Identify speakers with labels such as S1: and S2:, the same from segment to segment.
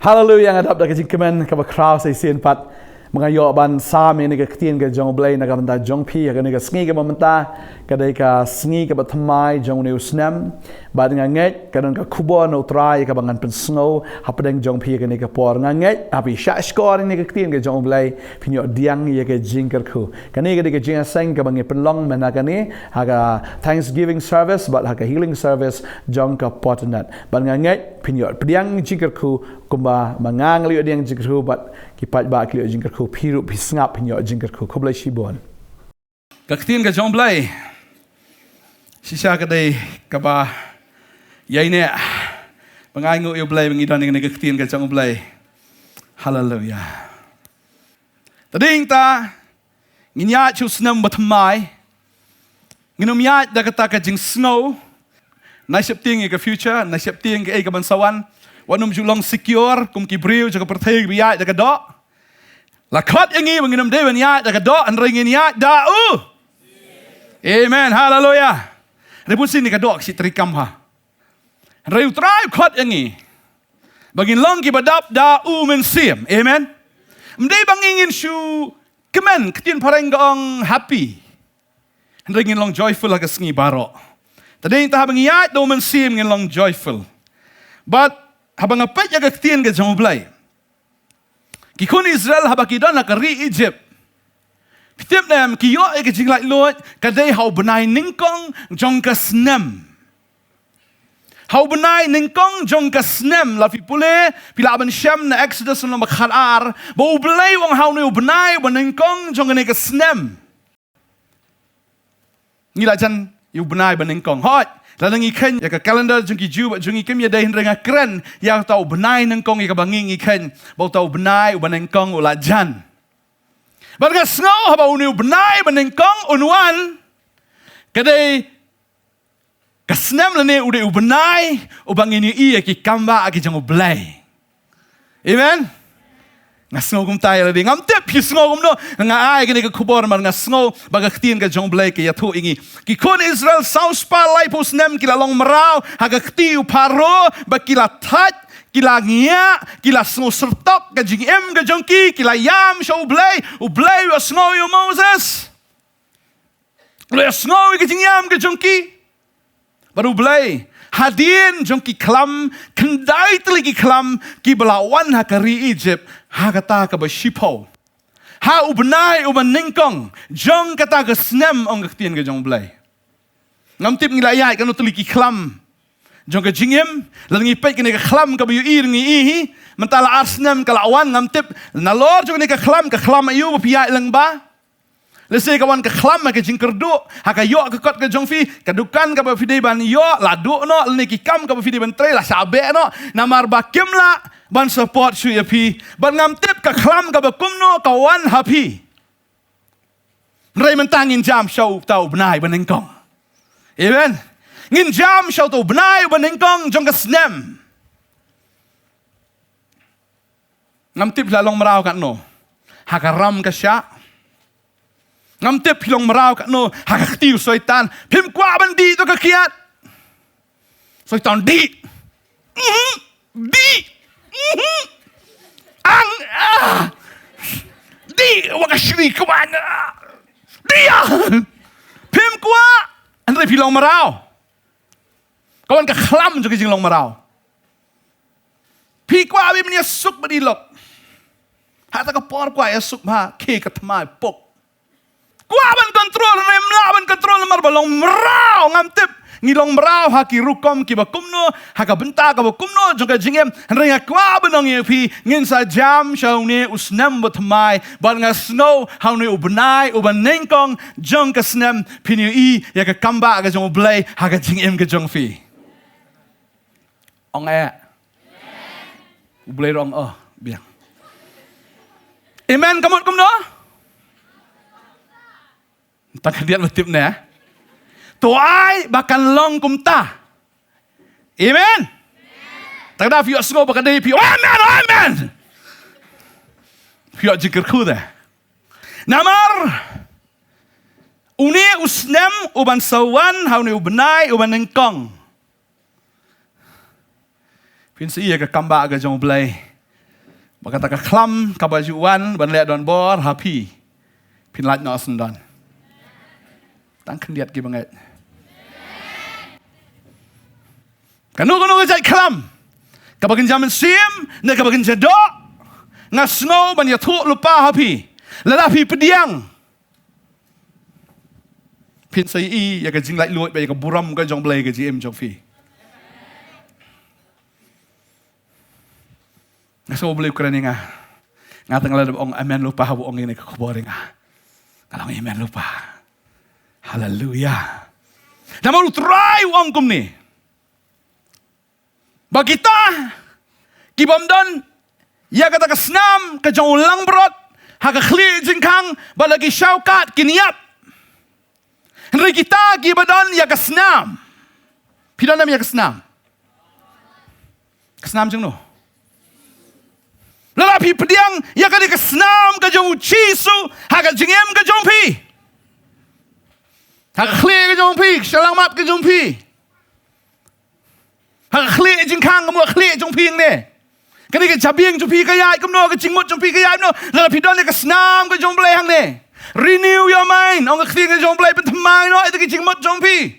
S1: Hallelujah ngadap dak Jingpynpaw ka crowd sai sien pat mengayo ban sam ni ka ktien ka jong blai na ka banta jong pi ka ni ka sngi ka mamanta ka dai ka sngi ka batmai jong ni usnam ba nga ngeit ka don ka khubor no trai ka bangan pen snow hapadeng jong pi ka ni ka por nga ngeit api sha score ni ka ktien ka jong blai pinyo diang ye ka jingker khu ka ni ka Jenesis ka bangi penlong mena ka ni ha Thanksgiving service but ha healing service jong ka Potternet ba nga ngeit pinyo diang jingker khu kumba mangang liu diang jingker khu bat kipat ba liu jingker khu piru pisngap pinyo jingker khu khoblai shibon
S2: ka ktien ka jong blai sisa ka dai ka ba yai ne bangai ngu yo blai bangi dan ni ka ktien ka jong blai hallelujah tading ta nginya chu snam batmai nginum ya da kata ka jing snow na sep ting ka future na sep ting ka bansawan wanum julong secure kum ki briu jaga pertheg biya da ka do la khat yangi banginum de ban ya da ka do an ringin ya da amen hallelujah rebun sini ka do si trikam ha reu trai khat yangi bangin long ki badap da men sim amen mdei bangingin shu kemen ketin pareng gong happy ringin long joyful la ka sngi baro tading ta bangi ya do men sim ngin long joyful but habang apet ya ketin ka jong blai ki kun Israel habakidon na ka ri Egypt Pitip nam ki yo e ka jinglai lot ka dei hau benai ningkong jong ka snem hau benai ningkong jong ka snem la fi pule pila ban sham na Eksodos no makhat ar bo blai wong hau no benai ban ningkong jong ka snem ngila jan yu benai ban ningkong hot la ngi khen ya ka calendar jong ki ju ba jong ki kem ya dei hrenga kren ya tau benai ningkong ka banging i khen bo tau benai ban ningkong ula jan Barga snow haba unu benai benengkong unuan kadai kasnem lene ude ubenai ubang ini iya ki kambah aki jango blai amen nga snow kum tai lade ngam tep ki snow kum no nga ai kene ka khubor man nga snow baga ktien ka jong blai ke ya thu ingi ki kon Israel south pa lai pos nem ki la long marau haga ktiu paro ba ki la that kila ngia, kila snow sertok, ka Jingpynpaw ka jongki, kila yam siya ublay wa snow yung Moses. Ublay snow ka Jingpynpaw ka jongki. Baru ublay, hadin jongki klam, kendai tali ki klam, ki belawan ha kari Egypt, ha kata ka ba shipo. Ha ubnay uban ningkong, jong kata ka snem ong kaktien ka jong ublay. Ngamtip ngilayay ka no tali ki klam, Jong ka Jingpynpaw, lalang ipet kini ka klam ka bayu ngi ihi, mentala arsnem ka lawan ngamtip, nalor jong ni ka klam ayu bapiyay lang ba? Lesay kawan ka klam ka jingkerdu, haka yo ka kot ka jongfi, kadukan ka bapidey ban yo, ladu no, lani kikam ka bapidey ban tre, la sabe no, namar bakim la, ban support shu yapi, ban ngamtip ka klam ka bakumno, kawan happy. Ray mentangin jam show tau benay banengkong. Amen. Ngin jam siya to benay banengkong jong ka snem. Ngamtip lalong maraw ka no. Hakaram ka siya. Ngamtip hilong maraw ka no. Hakaktiw soitan. Pim kwa bandi to kakiat. Soitan di. Di. Ang. Di. Wakashri kawan. Dia. Pim kwa. Andre hilong maraw. Kawan ka klam juga jinglong marau. Pi kwa abi menia suk badilok. Hata ka por kwa ya suk ma ke ka tmai pok. Kwa ban kontrol rem la ban kontrol mar balong marau ngamtip ngilong marau haki rukom ki bakumno haka benta ka bakumno juga jingem renga kwa banong ye pi ngin sa jam shaune usnem batmai ban nga snow haune ubnai uban nengkong jong ka snem pinu I ya ka kambah ka jong blai haka jingem ka jong fi. Ong e. Boleh rong biang. Amen kamot kum no? Tak dia betip ne. Tuai bakan long kum ta. Amen. Tak da fiyo snow bakan dei piyo. Amen. Fiyo jikir khu da. Namar uni usnem uban sawan hauni ubenai uban nengkong. Pinsi iya ka kambah ka jong blai Maka tak kelam kabajuan ban le don bor happy. Pin lat no sendan. Tang kendiat ki banget. Kanu ke jai kelam. Kabagan jamin sim, ne kabagan jadok. Ngasno ban ya tu lupa happy. Lelapi pediang. Pin sai i ya ka jing lai luat ba ya ka buram ka jong blai ka GM jong fi. Ngaso boleh ukuran nga. Ngatang la ong amen lupa habu ong ini ka khubor nga. Kalau amen lupa. Haleluya. Nama lu try ong kum ni. Bagi kita kibam don ya kata ka snam ka jong ulang brot. Haka khli jingkang balagi syaukat kiniap. Henry kita gibadon ya kesnam. Pidon nam ya kesnam. Kesnam jeng no. Lelapi pediang ya kadi kesnam ka jong chisu haka jingem ka jong pi. Haka khli ka jong pi, Shillong map ka jong pi. Haka khli jingkang ka mo khli jong pi ne. Kani ke jabing jumpi kaya ikum no ke jingmut jumpi kaya no la pidon ke snam ke jomble hang ne renew your mind ong ke ke jomble Bantei no itu ke jingmut jumpi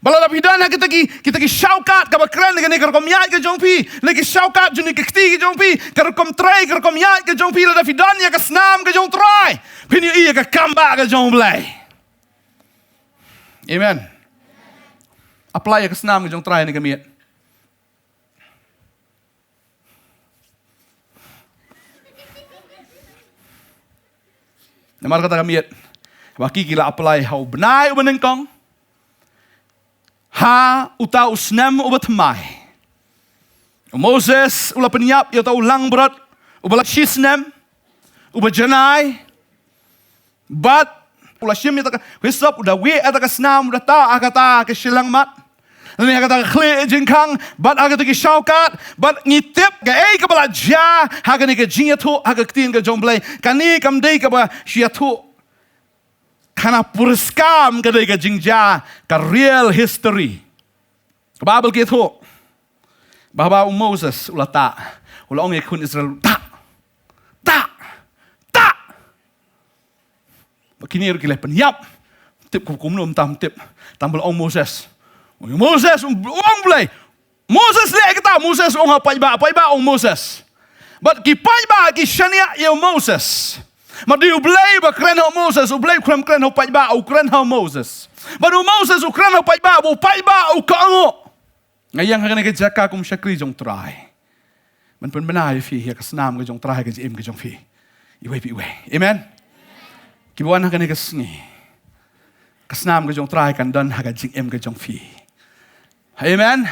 S2: bala la pidon kita ki shaukat ka bakran ke ne kom ya ke jompi le ke shaukat juni ke ti ke jompi ke kom try ke kom ya ke jompi la pidon ya ke snam ke jom try pini i ke kambah ke jomble amen apply ke snam ke jom try ne ke miet. Namar kata kami waki kila apply hau benai ubenengkong ha uta usnam ubatmai Moses ula penyap ya tau lang berat ubala shisnem ubajanai bat ula shim ya tak hisap udah we ataka snam udah ta akata ke Shillong mat ni kata khli jingkang bat akata ke syaukat bat ngitip ke ka bala ja haga ni ke jingatu haga tin ke jomblai kani kamdei ka ba syiatu kana purskam ke dei ke jingja ka real history Bible gitu bahwa Moses ulah ta ulah ong ikun Israel ta begini kile penyap tip kum nom tam tip tambal ong Moses ong blai Moses le kata Moses ong pai ba ong Moses but ki pai ba ki shania ya Moses ma diu blai ba kren ho Moses u blai kren ho pai ba u kren ho Moses ba du Moses u kren ho pai ba u ka ngo ngayang hang ke jaka kum shakri jong trai man pen benai fi ya kasnam ke jong trai ke im ke jong fi iwe amen ki buan hang ke sngi kasnam ke jong trai kan dan haga jing im ke jong fi. Amen.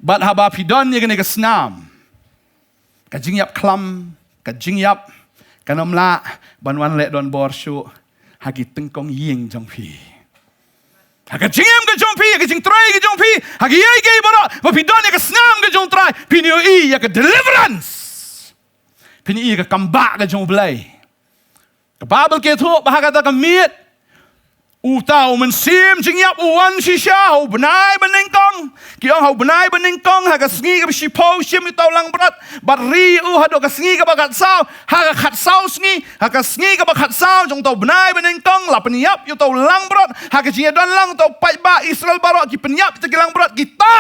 S2: But haba pidon ye ke snam. Ka jingyap klam, ka jingyap kanomla banwan le don borshu hagi tengkong ying jong pi. Hagi jingyam ke jong pi, hagi jing try ke jong pi, hagi ye ke baro, ba pidon ye ke snam ke jong try, pinio i ye ke deliverance. Pini i ke kambah ke jong blai. Ka Bible ke tu bahaga ta kamiet utau mensim jingyap uwan shisha hau benai benengkong kiong hau benai benengkong haga sngi ka shipau shim utau lang berat bari u hado ka sngi ka bakat sao haga khat sao sngi haga sngi ka bakat sao jong tau benai benengkong la peniap utau lang berat haga jingia don lang tau pai ba Israel barok ki peniap te lang berat kita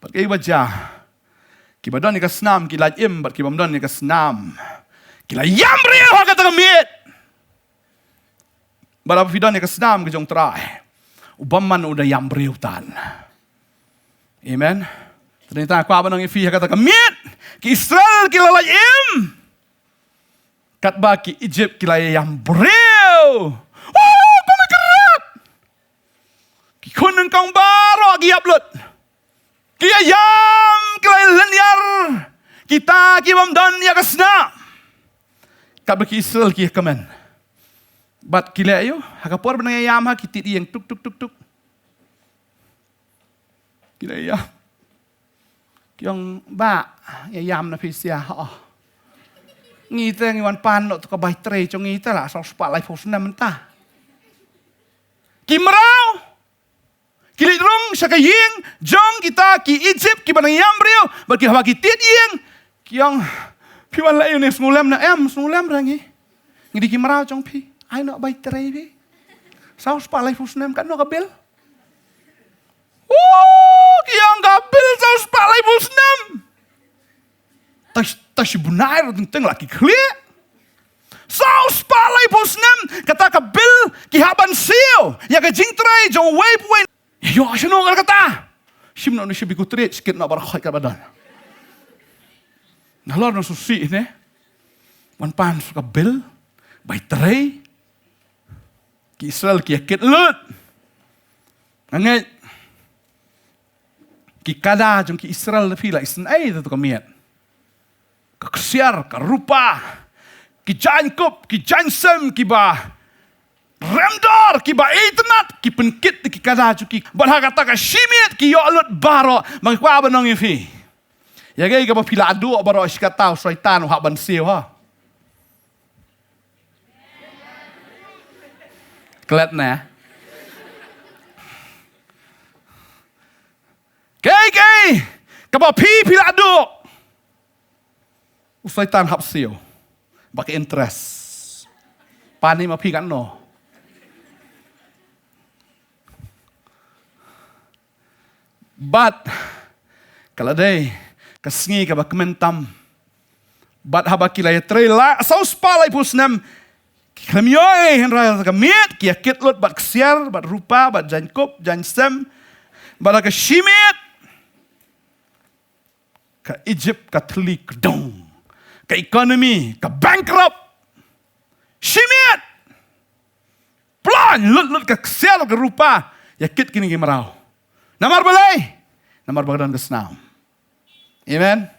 S2: pakai baca ki badon ni ka snam ki laj im bat ki bamdon ni ka snam ki la yam real haga ta miet Barapa pidon ya kesnam ke jong trai. Ubaman udah yang beriutan. Amen. Ternyata aku abang nang ifi kata kemit. Ki Israel ki lalai im. Kat baki Egypt ki lalai yang beriu. Oh, kau kerat. Ki kunun kang baro ki upload. Ki ayam ki lalai lanyar. Kita ki bamdan ya kesnam. Kat baki Israel ki kemen. Bat kila ayo, hakapor benang ayam ha kitit yang tuk. Kila ayam. Kyong ba ayam na pisia ha. Ngita ngiwan pan lo to ka bai tre chong ngita la so spa lai phos na menta. Kimrao. Kilit rong syaka ying jong kita ki Egypt ki banang yam brio bagi hawa ki tit ying kiang piwan la yun snulem na snulem rangi ngidi ki marau jong pi ai no bai trei pi sao spa lai fusnem kan no kabel kiang kabel sao spa lai fusnem tash bunai teng laki clear sao spa lai fusnem kata kabel ki haban sio ya ka jingtrai jong wei yo sino kata sim no sibi kutri sikit na barakhai ka badan nalor no susi ne wan pan suka bel bai trei ki Israel ki akit lut ngeit ki kada jong ki Israel le pila isen ai tu ka miet ka ksiar ka rupa ki Jacob ki Jansem ki ba Remdor ki ba itnat ki penkit ki kada ki balha kata ka shimit ki yo alut baro mangkwa banong ifi ya gay ka ba pila adu baro iskatau syaitan ha ban siu ha klet na gay ka ba pila adu syaitan hap siu bak interest pani ma pi kan no But kalau day kasngi ka ba kementam but haba kilay trela saus palay pusnam klamyoy henra ka miet ki akit lot bat ksiar bat rupa bat Jacob Jansem bat ka shimit ka Egypt ka tlik dong ka economy ka bankrupt shimit plan lot ka ksiar ka rupa yakit kini gimarao Namar balay. Namar bagdan kesnam. Amen.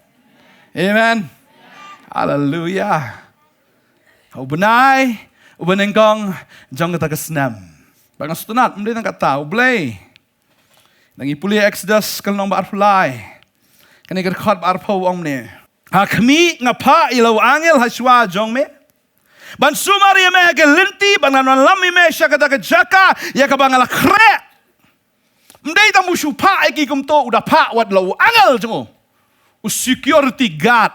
S2: Amen. Hallelujah. Ubenay, ubenengkong jong kita kesnam. Bagang sutunat, mesti nang kata ublay. Nang ipuli Eksodos kalong barfly. Kani kerkhot barpo omne. Hakmi ngapa ilaw angel haswa jong me. Ban sumari me ke linti ban lami me syakata ke jaka ya ka bangala kre. Mdai tamu supa eki kumto udah pak wat lau angel jengo. Security guard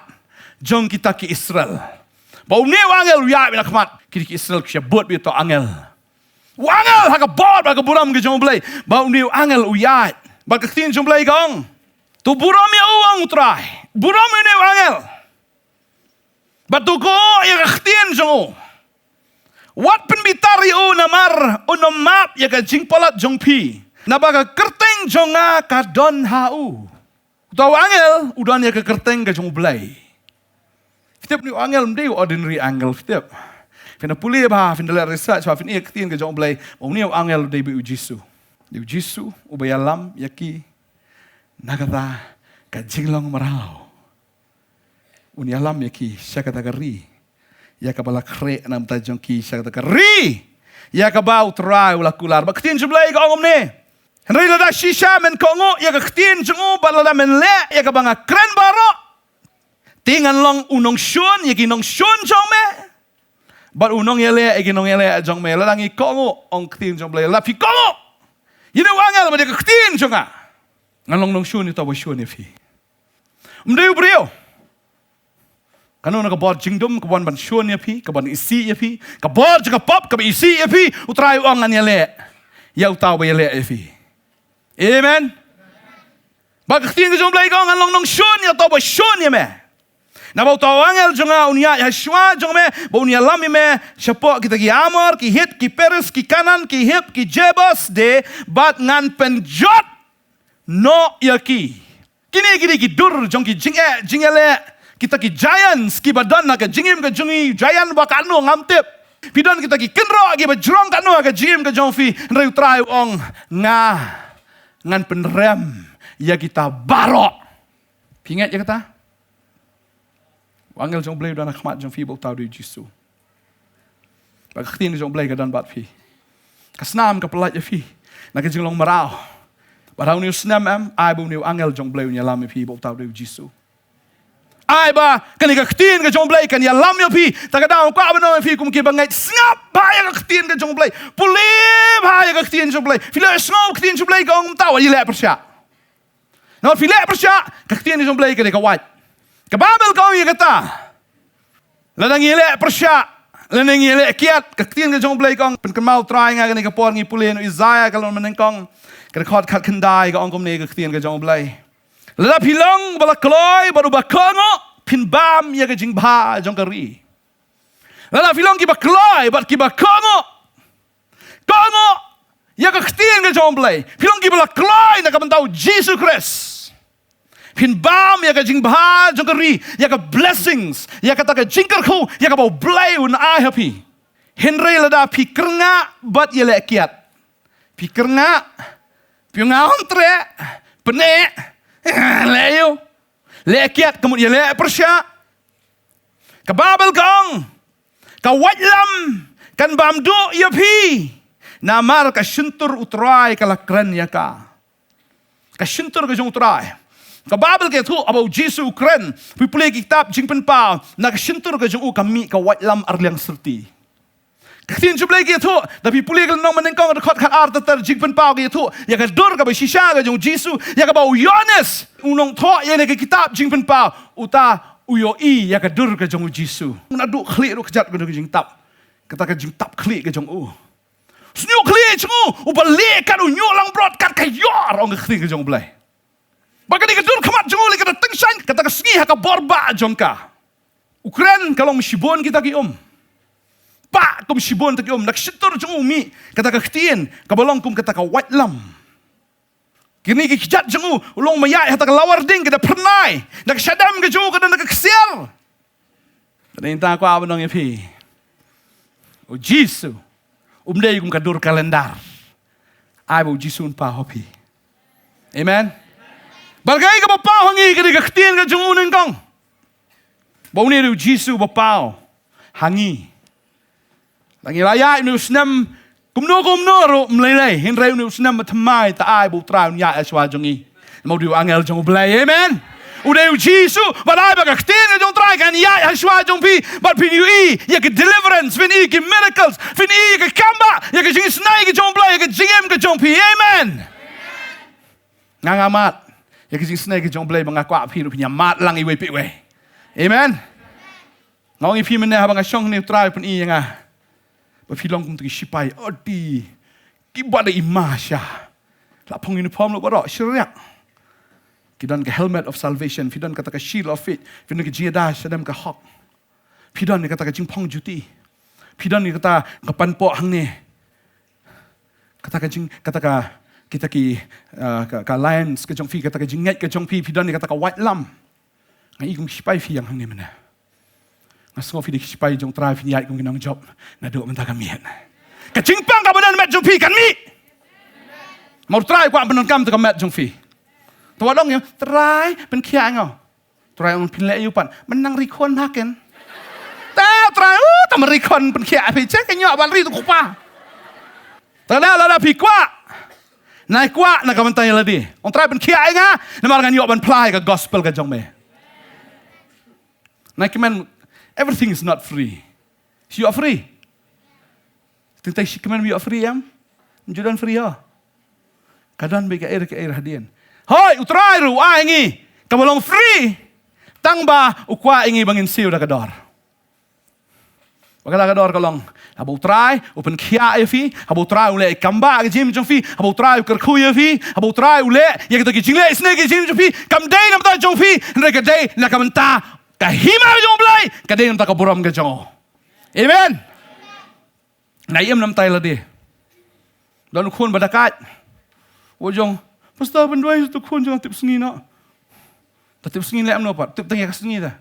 S2: jong kita ki Israel. Bau ni angel ya bina kemat. Kiri ki Israel kisah buat bito angel. Angel haka bot baka buram ke jong belai. Bau ni angel uyat. Baka ketin jong belai gong. Tu buram ya uang utrai. Buram ni angel. Batu ko ya ketin jong. Wat penbitari namar map ya ka jingpalat jong pi. Nabaga kerteng jonga ka don hau. Tahu angel udan ya ke kerteng ka jong belai. Setiap ni angel mesti ordinary angel setiap. Fina puli ba fina research ba fina ketin ka jong belai. Mau ni angel dei bi ujisu. Di ujisu ubayalam yaki nagata ka jinglong marau. Uni alam yaki syakata kari. Ya ka bala kre nam ta jong ki syakata kari. Ya ka bau trai ula kular. Ba ketin jong belai ka ongom ni. Henry Lada shisha men kongo ya ka ketin jungu balada men le ya ka banga kren baro. Tingan long unong shun ya ki nong shun jong me. But unong ya le ya ki nong ya le jong me. Ladangi kongo ong ketin jong ble la fi kongo. Yini wangel ma de ka ketin jonga. Ngalong nong shun ito ba shun fi. Mdeu brio. Kanu na ka bor jingdom ka ban ban shun ya fi ka ban isi ya fi ka bor ka pop ka isi ya fi utrai ong an ya le. Ya utaw ba ya le ya fi. Amen. Bak ketin ke jong belai kong ngalong nong shun ya tau ba shun ya me. Na bau tau angel jonga unia ya shwa jong me, bau unia lami me, syapok kita ki Amor, ki Hit, ki Peres, ki Kanan, ki Hip, ki Jebus de bat ngan penjot no ya ki. Kini ki dur jong ki jingele kita ki giants ki badan na ka jingim ka jungi giant ba kanu ngamtip. Pidon kita ki kenro ki ba jrong kanu ka jingim ka jong fi ndrai utrai ong nga ngan penrem ya kita barok. Pingat ya kata. Wangel jong blay dan khmat jong fi bau tau di Jisu. Bag khtin jong blay ka dan bat fi. Kasnam ka pelat ya fi. Na ka jinglong marau. Barau ni snam am ai bau ni angel jong blay nya lam fi bau tau di Jisu. ai ba kan ka khtin ka jong blai kan ya lam yo phi ta ka daw kwa ba no phi kum ki ba ngeit snap ba ya ka khtin ka jong blai puli ba ya ka khtin jong blai fila snap khtin jong blai ka ong taw ya le persya no fila persya ka khtin jong blai ka wat ka babel ka ya kata la dang ile persya la nang ile kiat ka khtin ka jong blai ka pen kan mau try nga ka por ngi puli no Isaiah ka lo man kong ka khot khat khandai ka ong kum ne ka khtin ka jong blai Lada pilong bala kloy baru bakongo phin bam ya ke Jingpynpaw jong kari. Lada pilong ki bakloy bat ki bakongo kongo ya ke khtin ke jong blai. Pilong ki bala kloy na ka bantau Jesus Christ. Phin bam ya ke Jingpynpaw jong kari ya ke blessings ya ka ta ke jingkar khu ya ka bau blai un ai happy. Henry lada pikrnga bat ya le kiat. Pikrnga piunga ontre pene Leo, lekiat kemudian le persya, ke Babel kong, ke wajlam, kan bamdu ya pi, namar ke syentur utrai ke lakren ya ka, ke syentur ke jong utrai, ke Babel ke tu abau Jesu Ukren, pipuli kitab Jingpynpaw, na ke syentur ke jong u kami ke wajlam arliang serti. Khtin chublai ke thu da pi puli kal nong maneng kong khot khat ar tar Jingpynpaw ke thu ya ka dur ka ba shisha ka jong Jesu ya ka ba Yohanes unong tho ya ne ke kitab Jingpynpaw uta iohi ya ka dur ka jong Jesu na du khli ru kjat ka jing tap kata ka jing tap khli ka jong u snyu khli chu u ba le ka u nyu lang brot kat ka yor ong khli ka jong blai ba ka ni ka dur khamat jong le ka teng shan kata ka sngi ha ka borba jong ka Ukren kalong shibon kita ki Pa kum shibon tak nak shitur jong umi kata ka khtin ka balong kum kata ka watlam kini ki kijat jong ulong mayai hata ka lawar ding kita pernai nak shadam ke jong kada nak ksial tadin ta ko abanong yapi o Jesu umdei kum kadur kalendar ai bo Jesu pa hopi amen balgai ka pa hangi ka khtin ka jong unen kong bo ni ru Jesu ba pao hangi Langi raya ini usnam kumno ro mlelai henrai ini usnam matmai ta ai bu trau nya aswa jongi mau diu angel jong blai amen udai Jesu balai ba khtin jong trai kan ya aswa jong pi but pin yu ya ke deliverance pin i ke miracles pin i ke kambah ya ke jing snai ke jong blai ya ke jingem ke jong pi amen ngangamat ya ke jing snai ke jong blai bangakwa pi ru pinya mat lang i we pi we amen ngongi pi mena bang asong ni trai pin i nga Filong kum tegi sipai odi kibada imasya la pong uniform lo baro syriak kidan ke helmet of salvation fidan kata ke shield of faith fidan ke jihad sadam ke hak fidan kata ke jingpong juti fidan kata ke panpo hang ne kata ke jing kata ka kita ki ka lions ke jong fi kata ke ngeit ke jong fi fidan kata ke white lamb ngai kum sipai fi yang hang ne mana Ngasong fi dikisipai jong trai fi yai kum kinang job na do mentah kami hen. Ka Jingpang ka badan met jong fi kan mi. Mau trai kwa badan kam tu ka met jong fi. Tawa dong ya trai pen kia ngo. Trai on pin le yu pan menang rikon haken. Ta trai ta merikon pen kia fi cek nyok ban ri tu kupa. Ta la fi kwa. Nai kwa na ka Bantei ladi. On trai pen kia nga na mar ngan yok ban plai ka gospel ka jong me. Nai kemen Everything is not free. You are free. Tentai si kemen you are free am. Judan free ha. Kadan be ke air hadian. Hoi utrai ru ai ngi. Kabolong free. Tang ba ukwa ingi bangin siu da kador. Bagala kador kalong. Abo trai open kia fi, abo trai ule kambah ke jim jong fi, abo trai ker khuya fi, abo trai ule ya kita ki jingle snake jim jong fi, kam dai nam ta jong fi, ndre dai na kam ta kahima jong blai, kadai nam ta ka buram ke jong. Amen. Na yem nam tai la de. Dan khun badakat. Wo jong, pastor bendoi tu khun jong tip sengi na. Ta tip sengi le am no pat, tip tang ya sengi ta.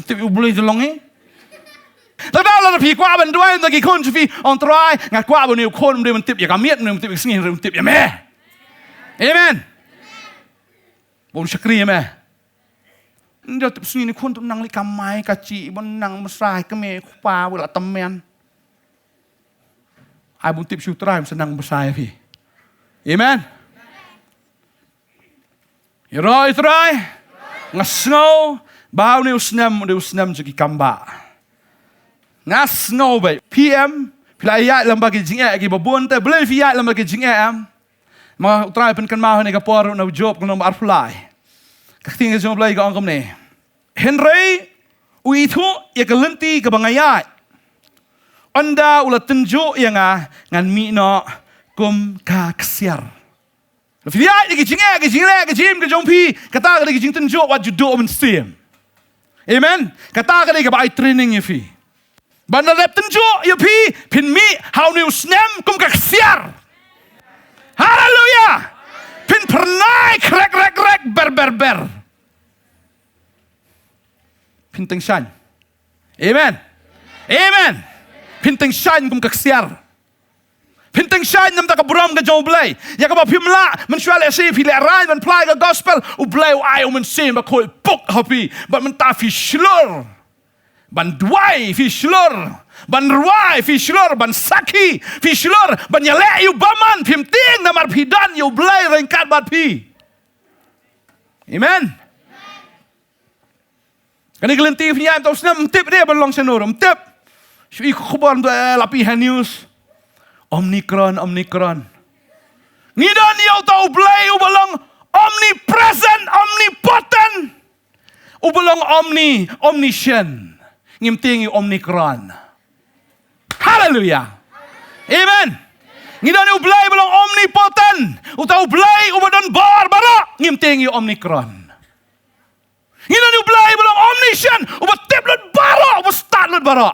S2: Tip u blai jolong e.แล้วเราผีกว่าบันด้วยตะกี้คนจะฟีออนตรายงานกว่าบันนี้คนมันเดินมันติบอย่างเมียดมันติบอย่างสิ่งมันติบอย่างแม่เอเมนบนชักรีแม่เดี๋ยวติบสิ่งนี้คนต้องนั่งลิกาไม้กะจีบนนั่งมาสายก็เมฆปลาเวลาตำแมนไอ้บุญติบชิวตรายมันนั่งมาสายพี่เอเมนรอยตรายงัดสโน Bau ni usnam juki kambah. Ngas ngau bai. PM pilai ayat lembagi jingek ki babun te boleh fiat lembagi jingek am. Ma utrai pen kan mau ni ka por na job kan nomor fly. Ka ting jom blai ka angkom ni. Henry uitu ya ka lenti ka bangayat. Anda ulah tunjuk yang ngan mi no kum ka kesiar. Fiat ki jingek ki jingle ki jim ki jompi kata ka ki jing tunjuk what you do on stream. Amen. Kata ka ka bai training ya fi. Bandar lep tunjuk ya pi pin mi how new snem kum ka kesiar. Hallelujah. Pin pernai krek ber. Pin teng shan. Amen. Pin teng shan kum ka kesiar. Pinteng shan nam ta ka buram ka jong blai. Ya ka ba pimla man shwal ese fi le rai man plai ka gospel u blai ai man sim ba koi pok happy but man ta fi shlor. Ban duai fi shlor. Ban ruai fi shlor ban saki fi shlor ban yale yu baman pim ting namar pidan yu blai rengkat bat pi. Amen. Kani gelenti fi ya tos nam tip dia ban long senor tip. Shui khubor lapi news. Omnicron. Ngidan yaw tau blay ubalong omnipresent, omnipotent. Ubalong omniscient. Ngimting yung Omnicron. Hallelujah. Amen. Ngidan yung blay ubalong omnipotent. Utau blay ubadon barbara. Ngimting yung Omnicron. Ngidan yung blay ubalong omniscient. Ubatip lot baro. Ubastart lot baro.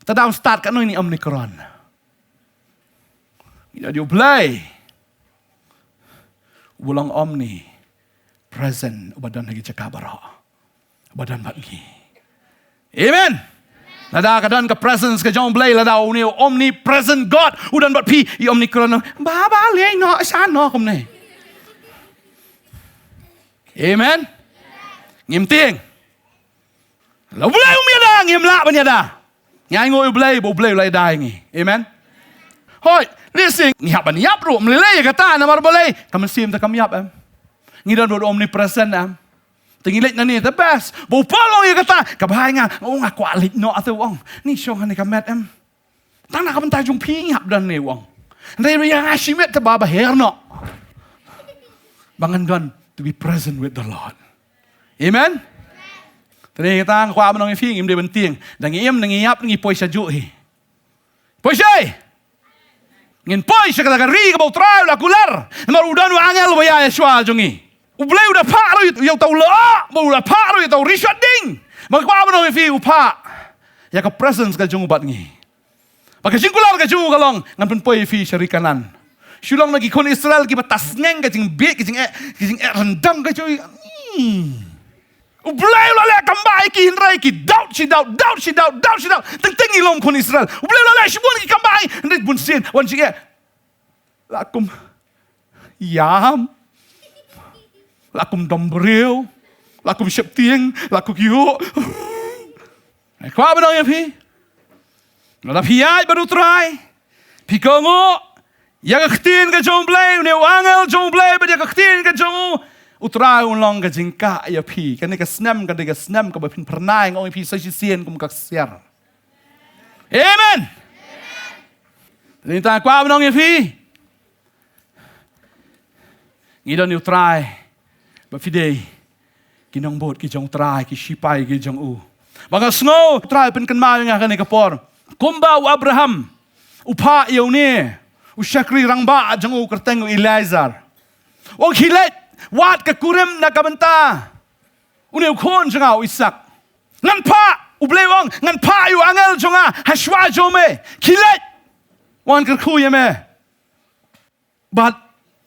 S2: Tadaw start kano ini Omnicron. Tidak diublay. Ulang omni. Present. Badan lagi cakap bara. Badan bagi. Amen. Lada kadan ke presence ke jong blay. Lada uni omnipresent God. Udan bat pi. I omnicron. Baba liay no. Sana kum ni. Amen. Ngimting. Lau blay umiada. Ngimla banyada. Ngai ngoi blay. Bo blay ulay dah ngi. Amen. Hoi. Listen, niap ru melelai kata namar boleh. Kamu sim tak kamu yap am. Ngidan do omnipresent am. Tingilit na ni the best. Bo palong ya kata, kabahai nga, oh nga kwalit no atu wong. Ni syong ni kamet am. Tang nak kamu tajung pi yap dan ni wong. Ndai yang asimet te baba her no. Bangan don to be present with the Lord. Amen. Tadi kita kwa menong fi ngim de benting. Dan ngiem ngiap ngi poi saju hi. Poi sai. Ngin poi siya katagari ka bautray ula kular. Namar udan wa angel wa ya Yeshua jongi. Ublay udah paro yaw tau la, ba udah paro yaw tau Richard ding. Magkwa mo no fi upa. Ya ka presence ka jong ubat ngi. Pagka singkular ka jong kalong ngan poi fi syari kanan. Shillong lagi kon Israel ki batas ngeng ka jing bek ki jing rendang ka joy. Ublay ula kambah ki hinray ki doubt. Teng ilom kon Israel. Ublay ula shibun ki kambah. Ndit bunsin wan sige. Lakum yam. Lakum dombreu. Lakum septieng, lakum yo. Kwa ba dong pi? Nala piai baru try. Pikongo ya khtin ka jong blay ne wangel jong blay ba ya khtin ka jong utrai ulong ka jingka ya pi kan ka snam ka ba pin pernai ngong pi sa sien kum ka siar. Amen. Ni ta kwa ba ya pi? Ngidon utrai ba fidei kinong bot ki jong trai ki sipai ki jong u. Banga snow trai pen kan ma nga kan ka por. Kumba u Abraham upa yaw ni usyakri rangba jong u kerteng Eliezer. O khilet wat ka kurem na kabanta. Uniw kon jonga Isak. Ngan pa ublewang ngan pa yu angel jonga hashwa jome. Khilet wan ka kuyeme. But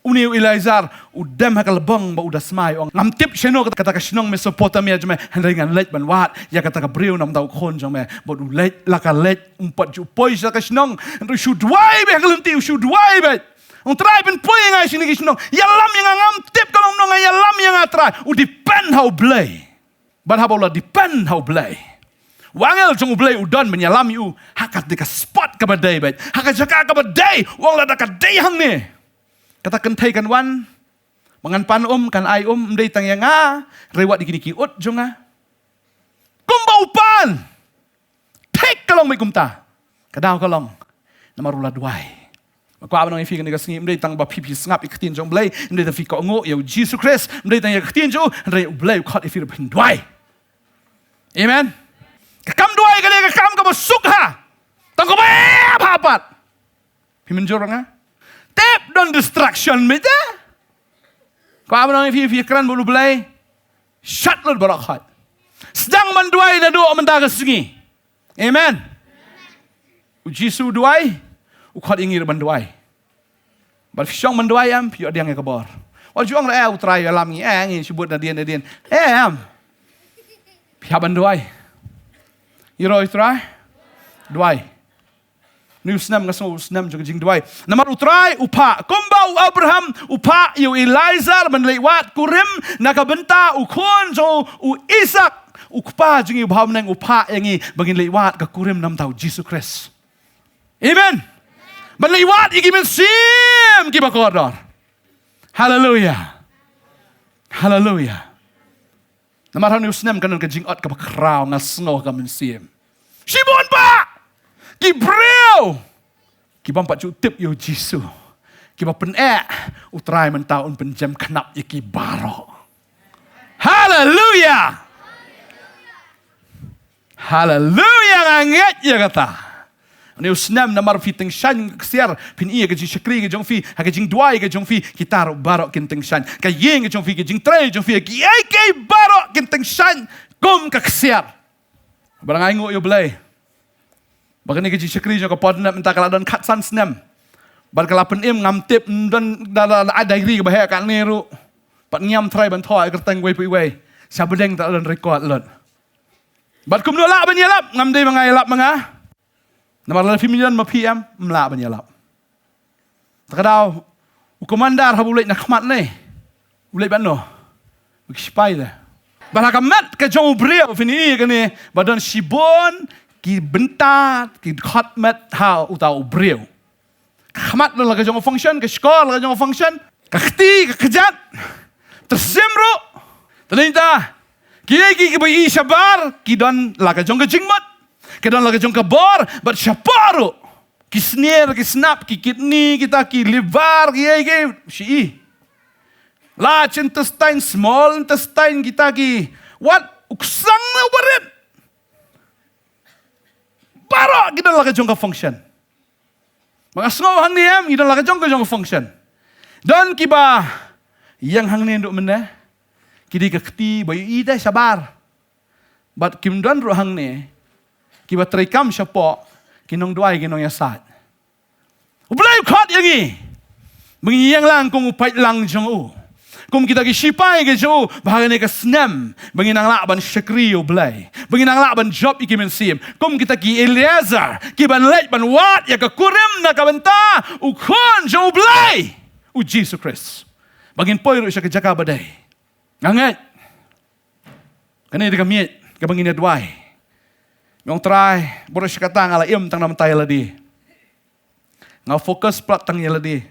S2: uniw Eliezer udem hakal bang ba udas mai ong ngam tip sheno kata ka shnong Mesopotamia jome hendai ngan let ban wat ya kata ka breu nam tau kon jome bod u let la ka let umpat ju poi sa ka shnong ndu shudwai be hakalunti shudwai be ong try pen poi ngai sini ki shnong yalam yang ngam tip kalong nong yalam yang atrai u depend how blay but how la depend how blay wangel jong blay udan menyalam yu hakat de ka spot ka badai be hakat jaka ka badai wong la da ka dai hang ni kata kentai kan wan Mangan pan kan ai mdei tang yang rewat di kini kiut jonga. Kumba upan. Tek kalong mai kumta. Kadau kalong. Namarula duai. Ko abang ngi fikan ngi mdei tang ba pipi sngap iktin jong blai mdei ta fi ko ngo yo Jesus Christ mdei tang iktin jo rei blai khot ifir pin duai. Amen. Kam duai kali kam ka masuk ha. Tang ko ba papat. Pimen jorang Tap don distraction meta. Ko abang ngi fikran bulu blai shut lor barak khat. Sedang menduai na do mendaga sengi. Amen. Jesus duai ukhat ingir banduai. But syong banduai piok dia ngai kabor. Wal juang la utrai alam ngi ngi sebut na dien. Pihak banduai. Iro utrai. Duai. New snam ngasong snam juga jing duai. Namar utrai upa. Kumbau Abraham upa yu Eliezer menlewat kurim nakabenta ukon so u Ishak ukpa jingi baham nang upa yangi bangin lewat ke kurim nam tau Jesus Christ. Amen. Berlewat iki mensim ki bakodor. Haleluya. Haleluya. Namar hanu snem kanon ka jingot ka bakraw nga snow ka mensim. Shibon pa. Ki breu. Ki bampat ju tip yo Jisu. Ki ba pen utrai mentaun penjam kenap iki baro. Haleluya. Haleluya ngeit ya kata. Ni usnam namar fiteng shan ksiar pin ia ke shakri ke jong fi ha ke jing duai ke jong fi kitar barok kinteng shan ka yeng ke jong fi ke jing tre jong fi ki ai ke barok kinteng shan kom ka ksiar barang ai ngo yo blai bagani ke shakri jong ka Potternet menta kala don kat san snam bar kala pen im ngam tip don da ada ri ke bahaya kan neru pat nyam trai ban thoi kerteng wei pi wei sabedeng ta don record lot bat kum no la ban yalap ngam dei mangai lap manga Namar la fimilan ma PM mla banyalap. Takadaw u komandar habulay na khamat ne. Ulay banno. Bikspay da. Balakamat ka jong brio fini kani badan sibon ki bentat ki khatmat ha utau brio. Khamat la ka jong function ka skol ka jong function ka khti ka kejat. Tersimro. Talinta ki bai sabar ki don la ka jong ka jingmat. Kedon lagi jong kabor, but syaparo. Ki snare, ki snap, ki kidney, kita ki liver, ki si. Large intestine, small intestine, kita ki what? Uksang na barit. Baro, kita lagi jong ka function. Mga sngaw hang niyam, kita lagi jong ka jong function. Don kiba, yang hang niyam duk mena, kidi kakti, bayu ida sabar. But kim don ro hang ni, kiba trikam siapa kinong duai kinong yasat. Ublay khat yangi. Mengyang lang kung upait lang jong u. Kung kita ki sipai ke jo bahagane ka snam benginang lakban syakri ublay. Benginang lakban job iki mensim. Kung kita ki Eliezer kiban lej ban wat ya ka kurim na kabenta ukon jo ublay. U Jesus Christ. Bangin poiro siya ka jaka badai. Nganget. Kani di kamiet ka bangin duai. Yang try, boros kata ngala im tang nam tay ladi. Ngau fokus plat tang ladi.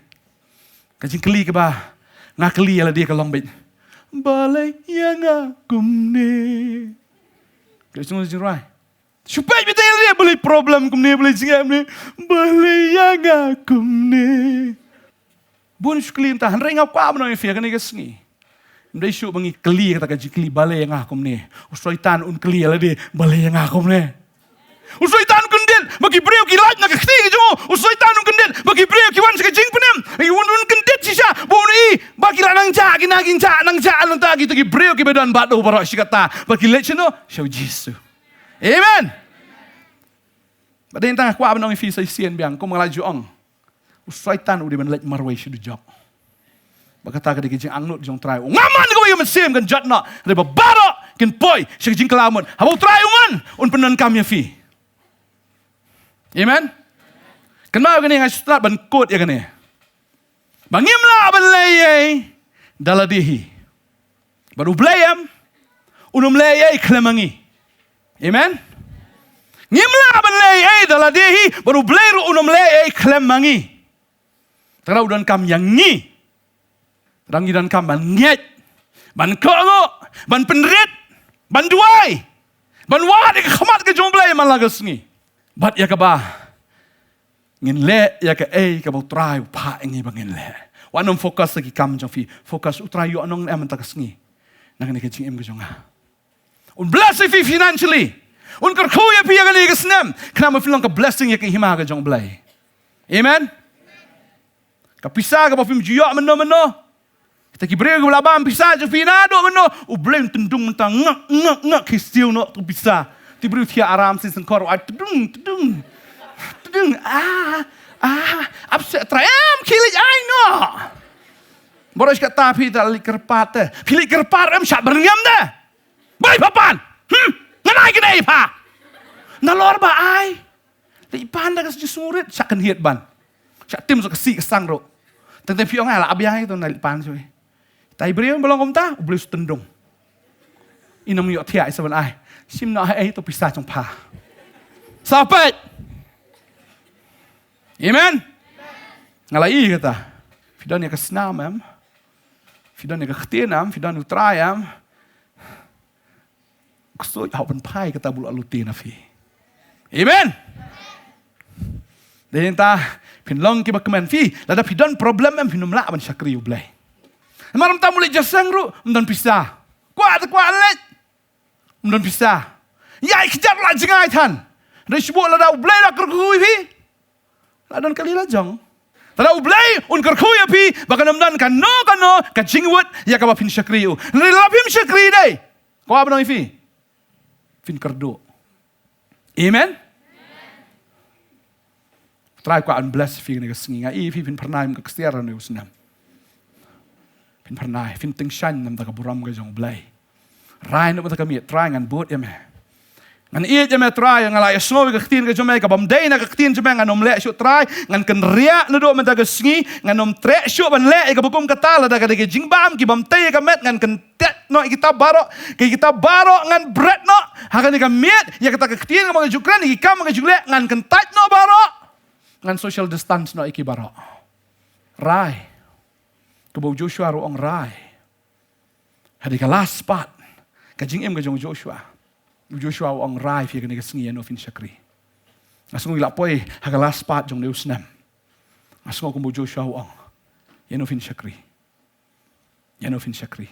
S2: Kajing keli ke ba? Ngakeli ladi kalong bit. Balai yang akum ne. Kau semua jirai. Supaya kita ladi boleh problem kum ne boleh jingam ne. Balai yang akum ne. Bun sklim ta hanreng ngau kwa bano ifia kan igasngi. Mdai syuk bangi keli kata kajing keli balai yang akum ne. Usroitan un keli ladi balai yang akum ne. Usoitan kundin bagi breu ki laj na ka khti jo usoitan kundin bagi breu ki wan sa jingpynam ai un kundit sisa boni bagi la nang cha ki naging cha nang cha nang ta ki to ki breu ki bedan bat do baro sikata bagi lechno show Jesus. Amen. Badin tang kwa banong fi sai sien biang ko malaju ong usoitan udi ban lech marwai shu job bakata ka di jing angnut jong try ngaman ko yo mesim kan jatna reba baro kin poi sa jing kalamun habau try man un penan kam ya fi. Amen. Kenapa gini ngai start ban kod ya gini. Bangimla ban leyai daladihi. Baru blayam unum leyai klemangi. Amen. Ngimla ban leyai daladihi baru blayru unum leyai klemangi. Terau dan kam yang ni. Rang idan kam ban ngeit. Ban kongok, ban penrit, ban duai. Ban wad ke khamat ke jomblai malah ke sengi. Bat ya ka ba. Ngin le ya ka ka bau try pa ngi bangin le. Wanom fokus lagi kam jong fi. Fokus utrai yo anong em tak sengi. Nang ni ke jing em ke jonga. Un bless fi financially. Un kar khoya pi ya ni ke snem. Kena film ka blessing ya ke hima ke jong blai. Amen. Ka pisah ka ba film juyo meno. Kita kibreu ke belabang pisah je fina do meno. U blem tendung mentang ngak kistiu no tu pisah. Ti bru tia aram si sengkor ai tedung. Upset traem kilit ai no. Boros kata pi tak lik kerpat te. Pilik kerpat em syak berngam de. Bai papan. Nganai ke dai pa. Nalor ba ai. Li pan dah kasi surit syak kan hiet ban. Syak tim so kasi kesang ro. Tentang piong ai la abiang itu nai pan soi. Tai beriu belong kom ta, boleh tendung. Inam yo tia isaban ai. Sim na ai to pisah jong pa. Sampai. Amen. Ngalai kata. Fidan ya kesnam am. Fidan ya ketienam, fidan utrayam. Kusoi hau ban pai kata bulu alutin afi. Amen. Dan ta pin long ki bakman fi, lada fidan problem am finum la ban syakri ublai. Maram tamu le jasang ru, mdan pisah. Kuat let. Mdan pisah. Ya ikjap la jengai tan. Risbo lada ublai la kerkui fi. Ladan kali la jong. Lada ublai un kerkui api, bakan mdan kan no ka jingwat ya ka fin syakri u. La pim syakri dai. Ko abno fi. Fin kerdo. Amen. Try ko an bless fi ni ka singa i fi fin pernaim ka kestiara ni usnam. Fin pernah, fin ting shan nam tak buram ke jong blai. Rai nak tak kami try ngan boot ya me. Ngan iet ya me try ngan la yasno ke ktin ke jomai ka bamdei na ke ktin jomai ngan nom le shu try ngan ken ria na do me tak sngi ngan nom tre shu ban le ke bukum kata la da ke jingbam ki bamtei ka met ngan ken tet no kita baro ngan bread no hakan ka met ya kita ke ktin ka jukran ki kam ka jule ngan ken tat no baro ngan social distance no iki baro. Rai Kebau Joshua ruang rai. Hari ke last spot. Kajing em kajong Joshua. Joshua ruang rai fi kene kesengi no fin syakri. Asung ila poi haka last spot jong deus nam. Asung kebau Joshua ruang. No fin syakri. No fin syakri.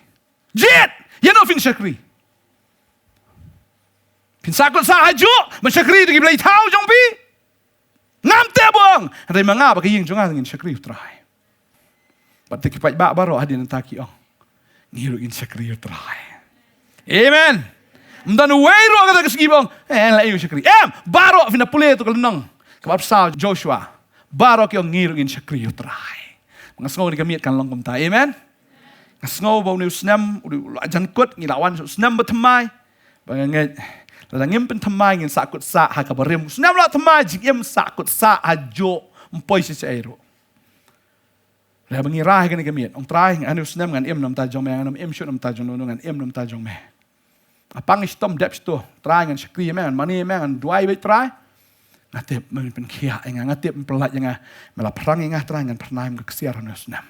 S2: Jet! No fin syakri. Fin sakut sa haju, mensyakri di belai tau jong pi. Ngam te buang. Hari mangap ke ying jong ngin syakri try. Pati kipat bak baro hadi nan taki ong. Ngiruin syakri try. Amen. Mdan weiro kata kesegi bang. La iyo syakri. Baro fina pule tu kelenong. Kebab sa Joshua. Baro ki ong ngiruin syakri try. Ngasngau ni kamiat kan long kom ta. Amen. Ngasngau bau ni usnam udu ajan kut ngilawan usnam betmai. Banganget. La Jingpynpaw ngin sakut sa hakabarim. Usnam la tmai jingem sakut sa ajo mpoi si airo. Lah bangi rah kan kamiat. Ong try anu senam ngan em nam ta jong me ngan em shoot nam ta jong ngan em nam ta jong me. Apang istom depth tu. Try ngan syakri me ngan mani me ngan duai be try. Ngatip men pen kia ngatip pelat yang mela perang ngah try ngan pernaim ke kesiaran senam.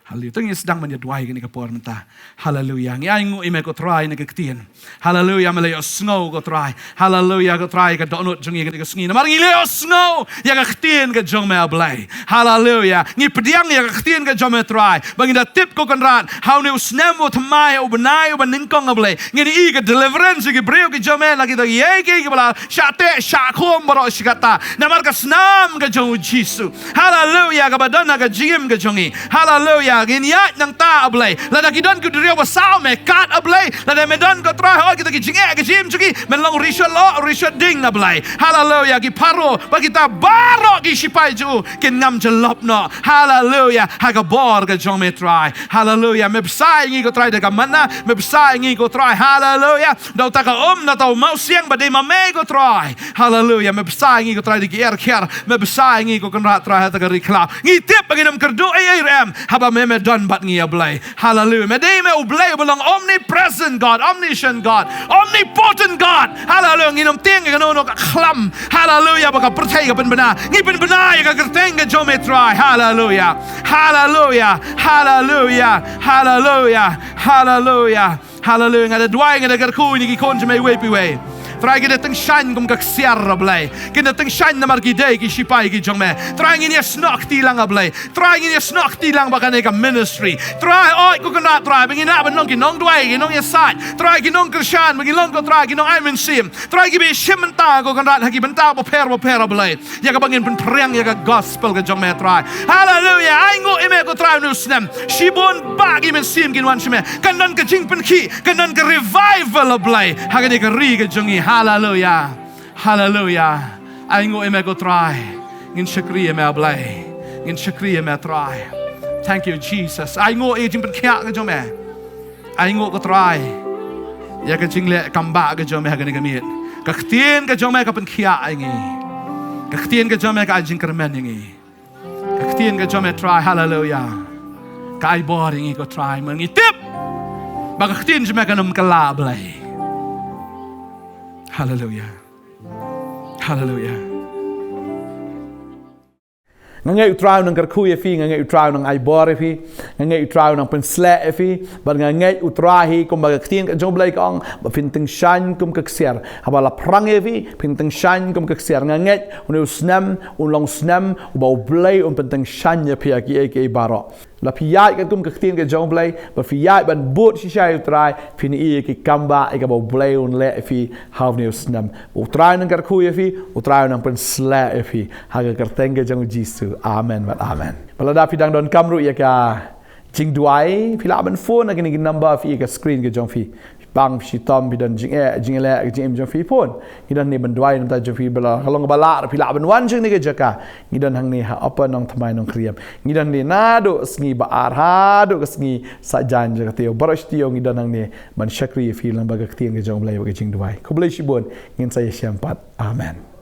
S2: Haleluya. Tengis sedang menjaduai kini kapor mentah. Haleluya. Ngiangu ime ko try ni ketien. Haleluya melayo snow ko try. Haleluya ko try ka donut jungi kini kesngi. Namar ngileo snow ya ka ketien ka jong me ablay. Haleluya. Ngi pediang ya ka ketien ka jong me try. Banginda tip ko kanran. How ni usnem mo tmai o benai o beningkong ablay. Ngini i ka deliverance ki breu ki jong me lagi ta ye ki bala syate syakom baro sikata. Namar ka snam ka jong Jisu. Haleluya ka badana ka jim ka jongi. Haleluya. Ginyat nang ta ablay. Lada kidon ko diriyo basaw me kat ablay. Lada medon ko traho kita ki jinge ki jim chuki menlong risho lo risho ding ablay. Haleluya ki paro ba kita baro ki sipai ju kin ngam jelop no. Haleluya haga bor ka jong me try. Haleluya me besai ngi ko try de mana me besai ngi ko try. Haleluya dau ta ka na tau mau siang ba de ma me ko try. Haleluya me besai ngi ko try de kier me besai ngi ko kan rat try ta ka rikla. Ngi tip bagi nam kerdo am haba me le me don bat ngi ablay. Hallelujah. Me dei me ublay belong omnipresent God, omniscient God, omnipotent God. Hallelujah. Nginom tiang ka no ka khlam. Hallelujah. Baka percaya ka benar. Ngi benar ka kerteng ka jome try. Hallelujah. Hallelujah. Hallelujah. Hallelujah. Hallelujah. Hallelujah. Ngada dwai ngada kerku ni ki kon jome wepi we. Try kita teng shine kum kak siarra blay. Kita teng shine na margi day ki shipai ki jong me. Try ngin ya snok tilang ablay. Try ngin ya snok tilang bakane ka ministry. Try oi ko kana try bangin na ban nong ki nong duai ki nong ya sai. Try ki nong krishan bangin long ko try ki nong I mean sim. Try ki be shimenta ko kana haki benta bo per ablay. Ya ka bangin pen priang ya ka gospel ka jong me try. Hallelujah. Ai ngo ime ko try nu snem. Shibon bagi men sim kin wan shme. Kanon ka Jingpynpaw, kanon ka revival ablay. Hagani ka ri ka jongi. Hallelujah. Hallelujah. Aingo eme go try. Ngin shakri eme ablay. Ngin shakri eme try. Thank you, Jesus. Aingo e Jingpynpaw ka jome. Aingo go try. Ya ka jingle kambah ka jome hagani gamit. Kaktien ka jome ka Pynpaw aingi. Kaktien ka jome ka Jingpynpaw aingi. Kaktien ka jome try. Hallelujah. Ka ai boring go try mangi tip. Bakaktien jome ka num kala ablay. Hallelujah. Hallelujah.
S1: Ngei utrau nang kerkuye fi, ngei utrau nang aibore fi, ngei utrau nang pensle fi, bar ngei utrahi kum bagaktin ka joblay kang ba pinteng shan kum kaksier. Habala prange fi pinteng shan kum kaksier ngei unu snam long snam ba ublay pinteng shan ya pi aki ek baro. La piyai ka kum kaktin ka joblay ba piyai ban bot si shay utrai pini ki kambah ka ba ublay le fi havni snam. Utrai nang kerkuye fi, utrai nang pensle fi, haga kerteng ka jong jisu. Amen, but amen. Palada pidang don kamru ya ka jing duai pila ban phone na kini number fi ka screen ke jong fi bang si tom bidan jing ele jing jong fi phone kidan ni ban duai nam ta jong fi bala halong bala pila ban wan jing ni ke jaka kidan hang ni ha apa Nongthymmai Nongkhryiem kidan ni nado sngi ba ar ha do sngi sajan jaka teo baros teo kidan hang ni ban shakri fi lambaga ktin ke jong blai ke jing duai ko blai shi bon ngin saya siampat amen.